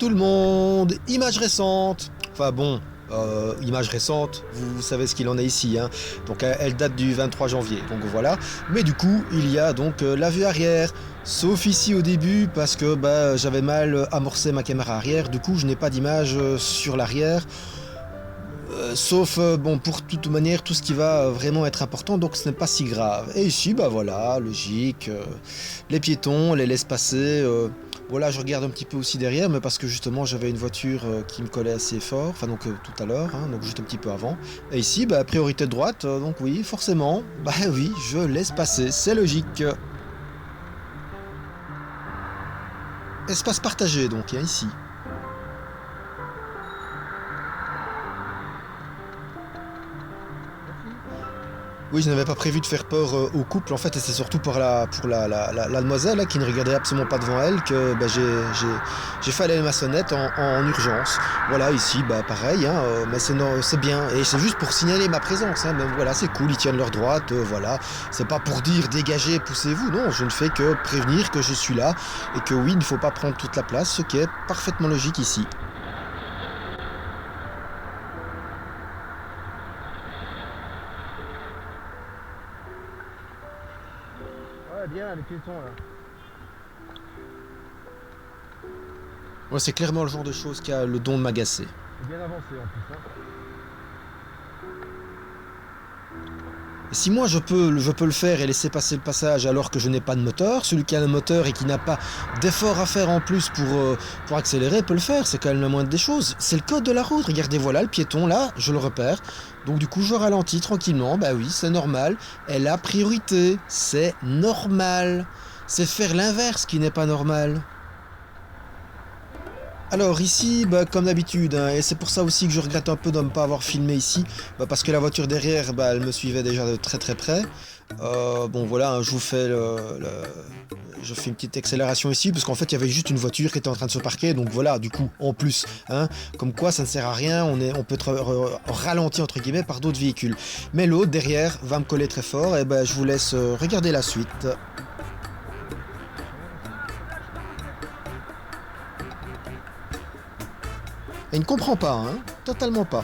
tout le monde, image récente. Enfin bon, image récente, vous savez ce qu'il en est ici, hein. Donc elle date du 23 janvier, donc voilà. Mais du coup, il y a donc la vue arrière, sauf ici au début, parce que bah, j'avais mal amorcé ma caméra arrière, du coup je n'ai pas d'image sur l'arrière. Sauf, bon, pour toute manière, tout ce qui va vraiment être important, donc ce n'est pas si grave. Et ici, bah voilà, logique, les piétons, on les laisse passer. Voilà, je regarde un petit peu aussi derrière, mais parce que justement, j'avais une voiture qui me collait assez fort, enfin donc tout à l'heure, hein, donc juste un petit peu avant. Et ici, bah, priorité de droite, donc oui, forcément, bah oui, je laisse passer, c'est logique. Espace partagé, donc, hein, ici. Oui, je n'avais pas prévu de faire peur au couple, en fait, et c'est surtout pour la demoiselle là, qui ne regardait absolument pas devant elle que bah, j'ai fait aller ma sonnette en urgence. Voilà, ici, bah pareil, hein, mais c'est bien, et c'est juste pour signaler ma présence, hein, mais voilà, c'est cool, ils tiennent leur droite, voilà. C'est pas pour dire dégagez, poussez-vous, non, je ne fais que prévenir que je suis là, et que oui, il ne faut pas prendre toute la place, ce qui est parfaitement logique ici. Ouais, bien, les piétons là. Ouais, c'est clairement le genre de chose qui a le don de m'agacer. C'est bien avancé en plus. Hein. Si moi je peux le faire et laisser passer le passage alors que je n'ai pas de moteur, celui qui a le moteur et qui n'a pas d'effort à faire en plus pour accélérer peut le faire, c'est quand même la moindre des choses. C'est le code de la route, regardez voilà le piéton là, je le repère, donc du coup je ralentis tranquillement, bah oui c'est normal, elle a priorité, c'est normal, c'est faire l'inverse qui n'est pas normal. Alors ici, bah, comme d'habitude, hein, et c'est pour ça aussi que je regrette un peu de ne pas avoir filmé ici, bah, parce que la voiture derrière, bah, elle me suivait déjà de très très près. Bon voilà, hein, je vous fais je fais une petite accélération ici, parce qu'en fait il y avait juste une voiture qui était en train de se parquer, donc voilà, du coup, en plus, hein, comme quoi ça ne sert à rien, on peut être ralenti entre guillemets par d'autres véhicules. Mais l'autre derrière va me coller très fort, et ben je vous laisse regarder la suite. Et il ne comprend pas, hein, totalement pas.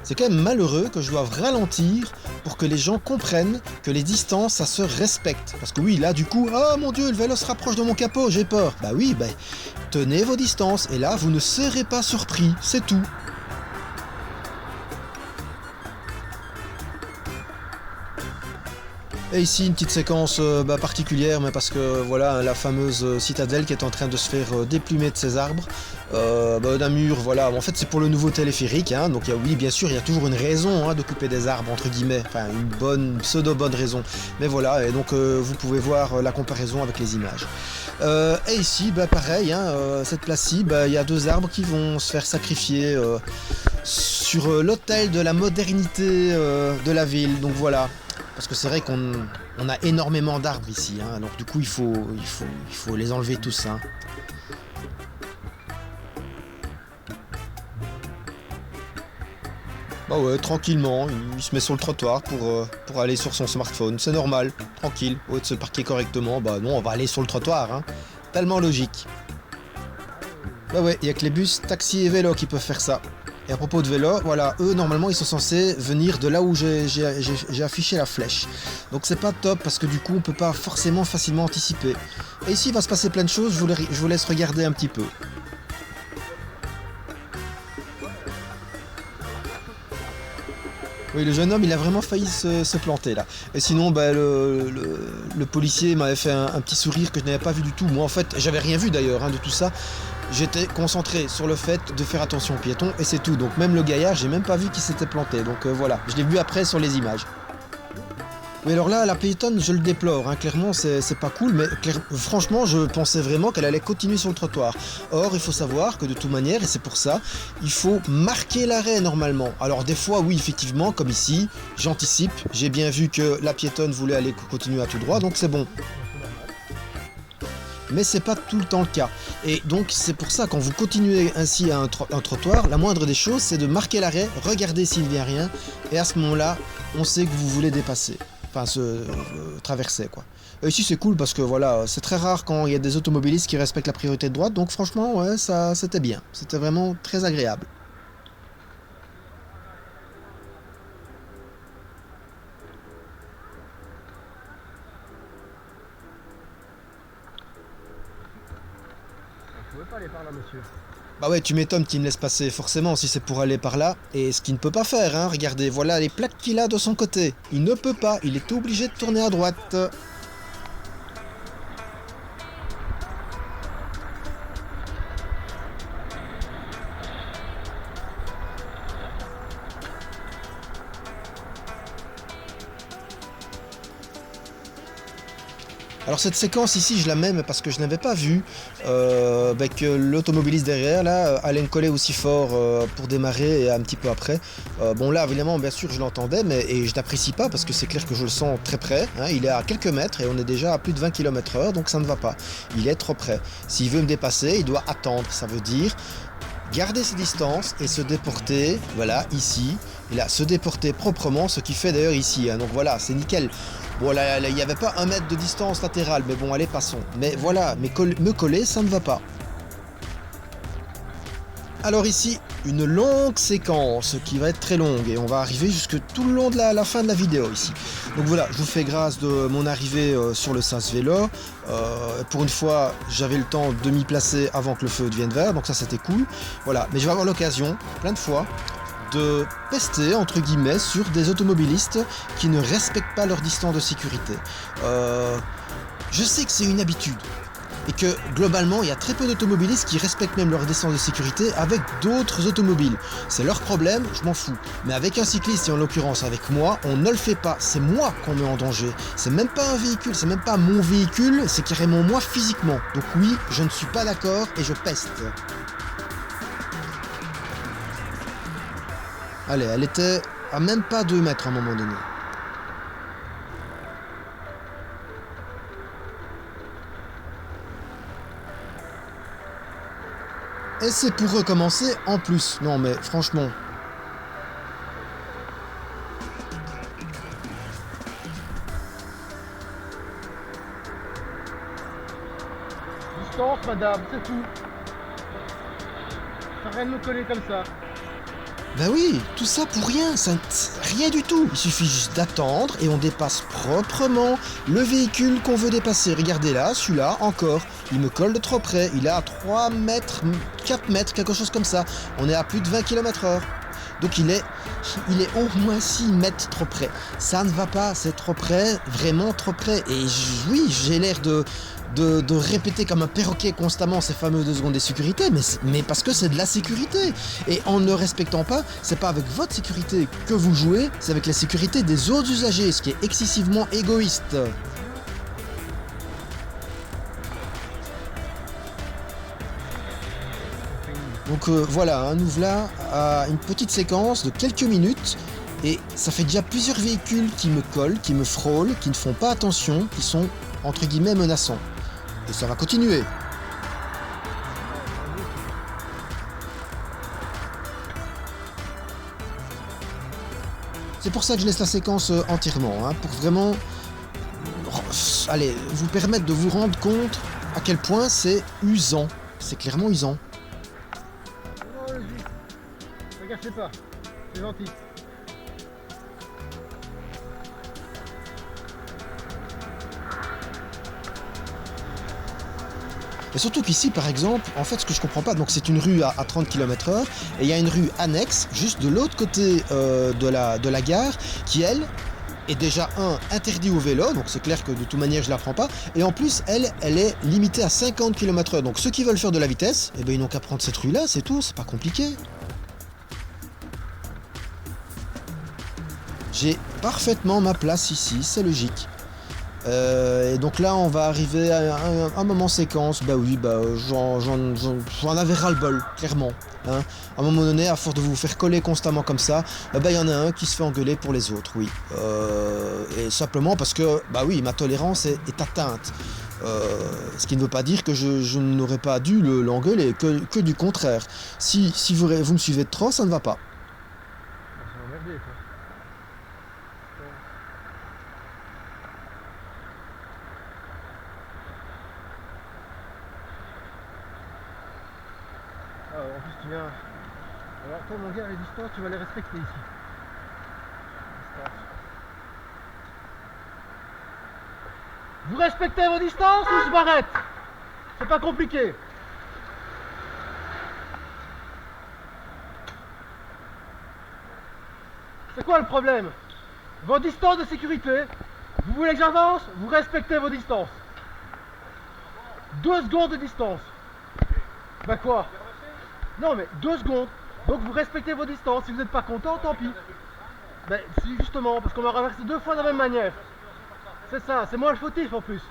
C'est quand même malheureux que je doive ralentir pour que les gens comprennent que les distances, ça se respecte. Parce que oui, là, du coup, oh mon Dieu, le vélo se rapproche de mon capot, j'ai peur. Bah oui, bah, tenez vos distances, et là, vous ne serez pas surpris, c'est tout. Et ici une petite séquence particulière, mais parce que voilà la fameuse citadelle qui est en train de se faire déplumer de ses arbres, d'un mur, voilà. En fait c'est pour le nouveau téléphérique, hein, donc oui bien sûr il y a toujours une raison, hein, de couper des arbres entre guillemets, enfin une bonne pseudo bonne raison, mais voilà, et donc vous pouvez voir la comparaison avec les images. Et ici bah, pareil, hein, cette place-ci, bah, il y a deux arbres qui vont se faire sacrifier sur l'autel de la modernité de la ville, donc voilà. Parce que c'est vrai qu'on a énormément d'arbres ici, hein, donc du coup il faut les enlever tous. Hein. Bah ouais, tranquillement, il se met sur le trottoir pour aller sur son smartphone, c'est normal, tranquille, au lieu de se parquer correctement, bah non, on va aller sur le trottoir, hein. Tellement logique. Bah ouais, il y a que les bus, taxis et vélos qui peuvent faire ça. Et à propos de vélo, voilà, eux normalement ils sont censés venir de là où j'ai affiché la flèche. Donc c'est pas top parce que du coup on peut pas forcément facilement anticiper. Et ici il va se passer plein de choses, je vous laisse regarder un petit peu. Oui, le jeune homme il a vraiment failli se planter là. Et sinon bah, le policier m'avait fait un petit sourire que je n'avais pas vu du tout. Moi en fait j'avais rien vu d'ailleurs, hein, de tout ça. J'étais concentré sur le fait de faire attention aux piétons et c'est tout. Donc même le gaillard, j'ai même pas vu qu'il s'était planté. Donc voilà, je l'ai vu après sur les images. Oui alors là, la piétonne, je le déplore. Hein. Clairement, c'est pas cool, mais franchement, je pensais vraiment qu'elle allait continuer sur le trottoir. Or, il faut savoir que de toute manière, et c'est pour ça, il faut marquer l'arrêt normalement. Alors des fois, oui, effectivement, comme ici, j'anticipe. J'ai bien vu que la piétonne voulait aller continuer à tout droit, donc c'est bon. Mais c'est pas tout le temps le cas. Et donc c'est pour ça quand vous continuez ainsi à un trottoir, la moindre des choses c'est de marquer l'arrêt, regarder s'il ne vient rien, et à ce moment-là, on sait que vous voulez dépasser. traversaient, quoi. Et ici c'est cool parce que voilà, c'est très rare quand il y a des automobilistes qui respectent la priorité de droite, donc franchement, ouais, ça c'était bien. C'était vraiment très agréable. Vous pouvez pas aller par là, monsieur. Bah ouais, tu m'étonnes qu'il me laisse passer, forcément, si c'est pour aller par là. Et ce qu'il ne peut pas faire, hein, regardez, voilà les plaques qu'il a de son côté. Il ne peut pas, il est obligé de tourner à droite. Alors cette séquence ici, je la mets mais parce que je n'avais pas vu que l'automobiliste derrière là allait me coller aussi fort pour démarrer et un petit peu après. Bon là évidemment bien sûr je l'entendais et je n'apprécie pas parce que c'est clair que je le sens très près, hein. Il est à quelques mètres et on est déjà à plus de 20 km/h donc ça ne va pas. Il est trop près. S'il veut me dépasser, il doit attendre. Ça veut dire garder ses distances et se déporter, voilà, ici. Et là, se déporter proprement, ce qu'il fait d'ailleurs ici, hein. Donc voilà, c'est nickel. Bon, là, il n'y avait pas 1 mètre de distance latérale, mais bon, allez, passons. Mais voilà, me coller, ça ne va pas. Alors ici, une longue séquence qui va être très longue et on va arriver jusque tout le long de la fin de la vidéo ici. Donc voilà, je vous fais grâce de mon arrivée sur le sas vélo. Pour une fois, j'avais le temps de m'y placer avant que le feu devienne vert, donc ça c'était cool. Voilà, mais je vais avoir l'occasion, plein de fois, de pester entre guillemets sur des automobilistes qui ne respectent pas leur distance de sécurité. Je sais que c'est une habitude et que globalement il y a très peu d'automobilistes qui respectent même leur distance de sécurité avec d'autres automobiles. C'est leur problème, je m'en fous. Mais avec un cycliste et en l'occurrence avec moi, on ne le fait pas. C'est moi qu'on met en danger. C'est même pas un véhicule, c'est même pas mon véhicule, c'est carrément moi physiquement. Donc oui, je ne suis pas d'accord et je peste. Allez, elle était à même pas 2 mètres à un moment donné. Et c'est pour recommencer en plus. Non mais franchement. Distance, madame, c'est tout. Ça rien de me coller comme ça. Bah oui, tout ça pour rien, rien du tout. Il suffit juste d'attendre et on dépasse proprement le véhicule qu'on veut dépasser. Regardez là, celui-là, encore, il me colle de trop près. Il est à 3 mètres, 4 mètres, quelque chose comme ça. On est à plus de 20 km/h. Donc il est au moins 6 mètres trop près. Ça ne va pas, c'est trop près, vraiment trop près. Et oui, j'ai l'air de répéter comme un perroquet constamment ces fameux 2 secondes de sécurité, mais parce que c'est de la sécurité. Et en ne respectant pas, c'est pas avec votre sécurité que vous jouez, c'est avec la sécurité des autres usagers, ce qui est excessivement égoïste. Donc voilà, hein, nous voilà à une petite séquence de quelques minutes et ça fait déjà plusieurs véhicules qui me collent, qui me frôlent, qui ne font pas attention, qui sont entre guillemets menaçants. Et ça va continuer. C'est pour ça que je laisse la séquence entièrement, hein, pour vraiment allez, vous permettre de vous rendre compte à quel point c'est usant. C'est clairement usant. Non, allez-y. Ne gâchez pas. C'est gentil. Et surtout qu'ici, par exemple, en fait, ce que je comprends pas, donc c'est une rue à 30 km/h, et il y a une rue annexe, juste de l'autre côté de la gare, qui, elle, est déjà, interdite au vélo, donc c'est clair que de toute manière, je la prends pas, et en plus, elle est limitée à 50 km/h, donc ceux qui veulent faire de la vitesse, eh ben, ils n'ont qu'à prendre cette rue-là, c'est tout, c'est pas compliqué. J'ai parfaitement ma place ici, c'est logique. Et donc là on va arriver à un moment séquence, bah oui, bah j'en avais ras-le-bol, clairement. Hein. À un moment donné, à force de vous faire coller constamment comme ça, bah il y en a un qui se fait engueuler pour les autres, oui. Et simplement parce que, bah oui, ma tolérance est atteinte. Ce qui ne veut pas dire que je n'aurais pas dû l'engueuler, que du contraire. Si vous me suivez de trop, ça ne va pas. C'est emmerdé, quoi. en plus tu viens... Alors toi mon gars, les distances, tu vas les respecter ici. Distance. Vous respectez vos distances ou je m'arrête? C'est pas compliqué. C'est quoi le problème? Vos distances de sécurité, vous voulez que j'avance? Vous respectez vos distances. 2 secondes de distance. Bah quoi? Non mais 2 secondes. Donc vous respectez vos distances. Si vous n'êtes pas content, tant pis. Ben si justement, parce qu'on m'a renversé 2 fois de la même manière. C'est ça, c'est moi le fautif en plus.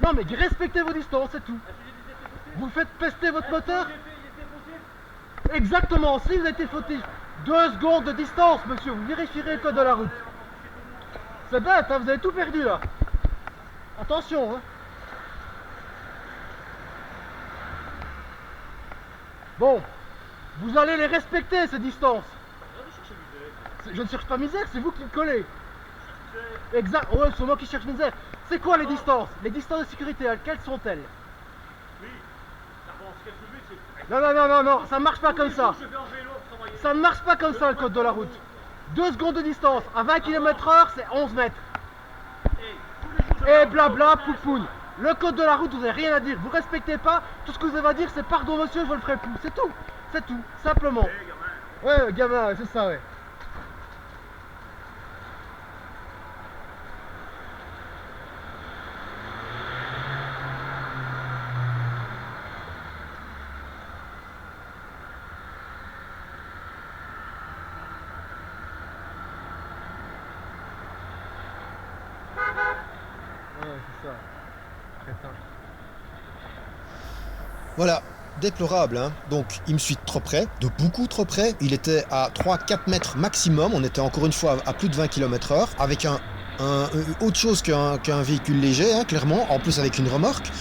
Non mais respectez vos distances, c'est tout. Vous faites pester votre moteur? Exactement, si vous avez été fautif. 2 secondes de distance, monsieur, vous vérifierez le code de la route. C'est bête, hein, vous avez tout perdu là. Attention, hein. Bon, vous allez les respecter ces distances. Je ne cherche pas misère, c'est vous qui me collez. Exact, ouais, c'est moi qui cherche misère. C'est quoi les distances? Les distances de sécurité, quelles sont-elles? Non, non, non, non, non, ça ne marche pas comme ça. Ça ne marche pas comme ça le code de la route. 2 secondes de distance, à 20 km/h, c'est 11 mètres. Et blabla, poupoune. Le code de la route, vous n'avez rien à dire. Vous respectez pas, tout ce que vous avez à dire, c'est pardon monsieur, je le ferai plus. C'est tout, simplement. Ouais, gamin, c'est ça, ouais. Ouais, c'est ça. Crétin. Voilà, déplorable, hein. Donc il me suit de trop près, de beaucoup trop près. Il était à 3-4 mètres maximum, on était encore une fois à plus de 20 km/h, avec autre chose qu'un véhicule léger, hein, clairement, en plus avec une remorque,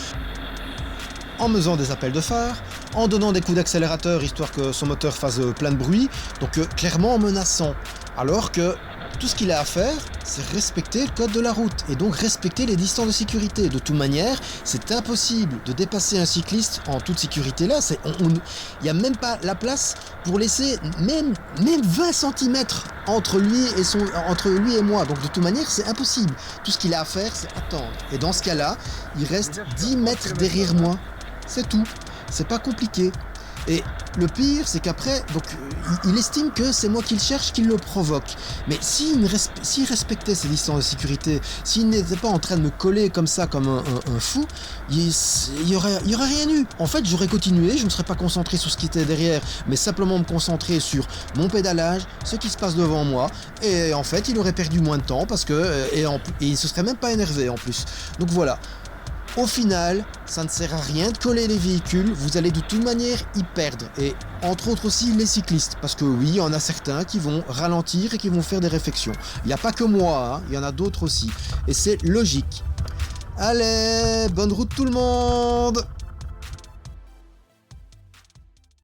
en me faisant des appels de phare, en donnant des coups d'accélérateur histoire que son moteur fasse plein de bruit, donc clairement en menaçant. Alors que tout ce qu'il a à faire, c'est respecter le code de la route et donc respecter les distances de sécurité. De toute manière, c'est impossible de dépasser un cycliste en toute sécurité là. Il n'y a même pas la place pour laisser même 20 cm entre lui et moi. Donc de toute manière, c'est impossible. Tout ce qu'il a à faire, c'est attendre. Et dans ce cas-là, il reste 10 mètres derrière moi. C'est tout. C'est pas compliqué. Et le pire, c'est qu'après, donc, il estime que c'est moi qui le cherche, qui le provoque. Mais s'il respectait ses distances de sécurité, s'il n'était pas en train de me coller comme ça, comme un fou, il y aurait rien eu. En fait, j'aurais continué, je ne me serais pas concentré sur ce qui était derrière, mais simplement me concentrer sur mon pédalage, ce qui se passe devant moi. Et en fait, il aurait perdu moins de temps parce que et il se serait même pas énervé en plus. Donc voilà. Au final, ça ne sert à rien de coller les véhicules, vous allez de toute manière y perdre. Et entre autres aussi les cyclistes, parce que oui, il y en a certains qui vont ralentir et qui vont faire des réflexions. Il n'y a pas que moi, hein, il y en a d'autres aussi. Et c'est logique. Allez, bonne route tout le monde!